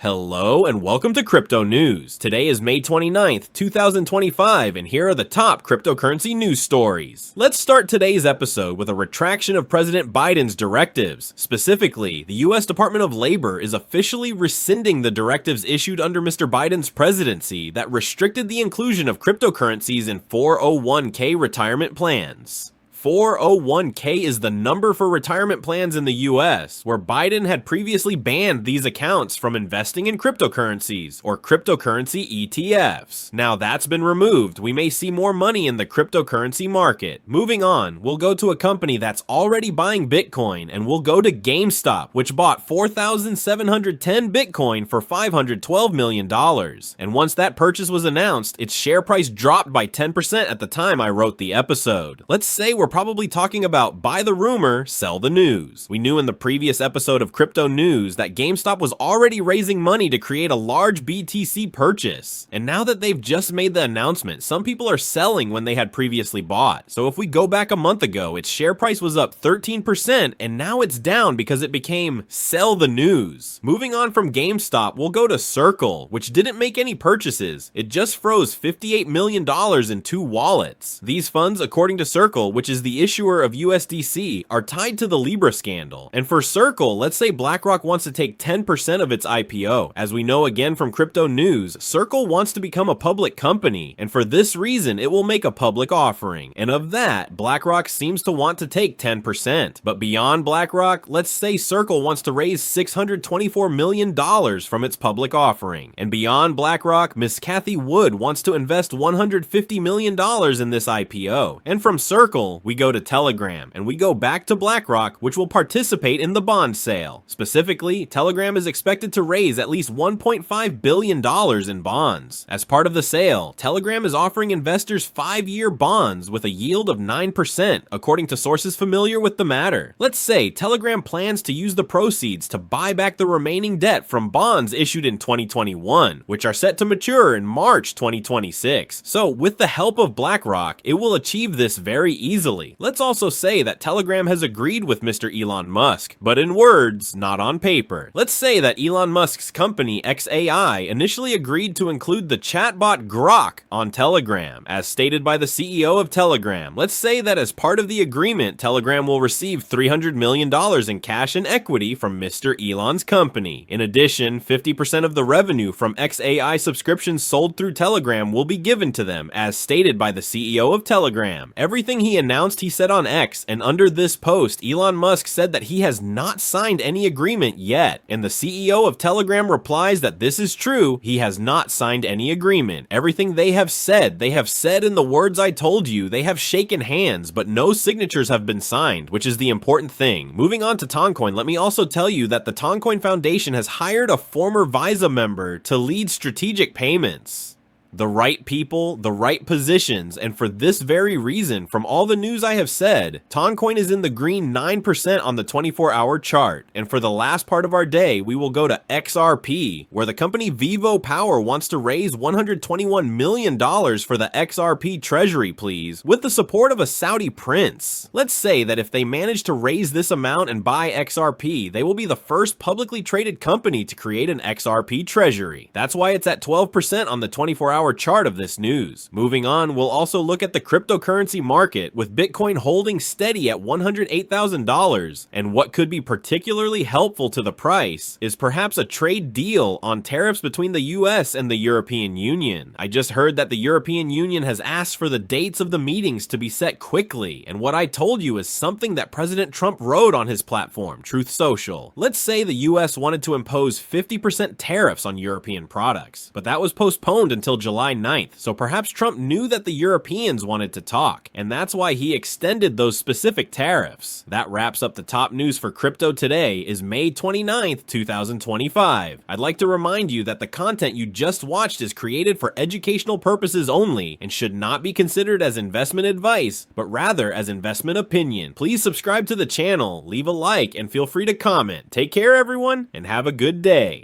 Hello and welcome to Crypto News. Today is May 29th, 2025, and here are the top cryptocurrency news stories. Let's start today's episode with a retraction of President Biden's directives. Specifically, the US Department of Labor is officially rescinding the directives issued under Mr. Biden's presidency that restricted the inclusion of cryptocurrencies in 401k retirement plans. 401k is the number for retirement plans in the US, where Biden had previously banned these accounts from investing in cryptocurrencies, or cryptocurrency ETFs. Now that's been removed, we may see more money in the cryptocurrency market. Moving on, we'll go to a company that's already buying Bitcoin, and we'll go to GameStop, which bought 4,710 Bitcoin for $512 million. And once that purchase was announced, its share price dropped by 10% at the time I wrote the episode. Let's say we're probably talking about buy the rumor, sell the news. We knew in the previous episode of Crypto News that GameStop was already raising money to create a large BTC purchase. And now that they've just made the announcement, some people are selling when they had previously bought. So if we go back a month ago, its share price was up 13% and now it's down because it became sell the news. Moving on from GameStop, we'll go to Circle, which didn't make any purchases. It just froze $58 million in 2 wallets. These funds, according to Circle, which is the issuer of USDC, are tied to the Libra scandal. And for Circle, let's say BlackRock wants to take 10% of its IPO. As we know again from Crypto News, Circle wants to become a public company, and for this reason, it will make a public offering. And of that, BlackRock seems to want to take 10%. But beyond BlackRock, let's say Circle wants to raise $624 million from its public offering. And beyond BlackRock, Miss Cathie Wood wants to invest $150 million in this IPO. And from Circle, we go to Telegram, and we go back to BlackRock, which will participate in the bond sale. Specifically, Telegram is expected to raise at least $1.5 billion in bonds. As part of the sale, Telegram is offering investors 5-year bonds with a yield of 9%, according to sources familiar with the matter. Let's say Telegram plans to use the proceeds to buy back the remaining debt from bonds issued in 2021, which are set to mature in March 2026. So, with the help of BlackRock, it will achieve this very easily. Let's also say that Telegram has agreed with Mr. Elon Musk, but in words, not on paper. Let's say that Elon Musk's company XAI initially agreed to include the chatbot Grok on Telegram, as stated by the CEO of Telegram. Let's say that as part of the agreement, Telegram will receive $300 million in cash and equity from Mr. Elon's company. In addition, 50% of the revenue from XAI subscriptions sold through Telegram will be given to them, as stated by the CEO of Telegram. Everything he announced he said on X, and under this post, Elon Musk said that he has not signed any agreement yet, and the CEO of Telegram replies that this is true, he has not signed any agreement. Everything they have said in the words I told you. They have shaken hands, but no signatures have been signed, which is the important thing. Moving on to Toncoin, let me also tell you that the Toncoin Foundation has hired a former Visa member to lead strategic payments. The right people, the right positions, and for this very reason, from all the news I have said, Toncoin is in the green 9% on the 24-hour chart. And for the last part of our day, we will go to XRP, where the company Vivo Power wants to raise $121 million for the XRP Treasury, please, with the support of a Saudi prince. Let's say that if they manage to raise this amount and buy XRP, they will be the first publicly traded company to create an XRP Treasury. That's why it's at 12% on the 24-hour chart of this news. Moving on, we'll also look at the cryptocurrency market, with Bitcoin holding steady at $108,000, and what could be particularly helpful to the price is perhaps a trade deal on tariffs between the US and the European Union. I just heard that the European Union has asked for the dates of the meetings to be set quickly, and what I told you is something that President Trump wrote on his platform, Truth Social. Let's say the US wanted to impose 50% tariffs on European products, but that was postponed until July 9th, so perhaps Trump knew that the Europeans wanted to talk, and that's why he extended those specific tariffs. That wraps up the top news for crypto today, is May 29th, 2025. I'd like to remind you that the content you just watched is created for educational purposes only and should not be considered as investment advice, but rather as investment opinion. Please subscribe to the channel, leave a like, and feel free to comment. Take care everyone, and have a good day.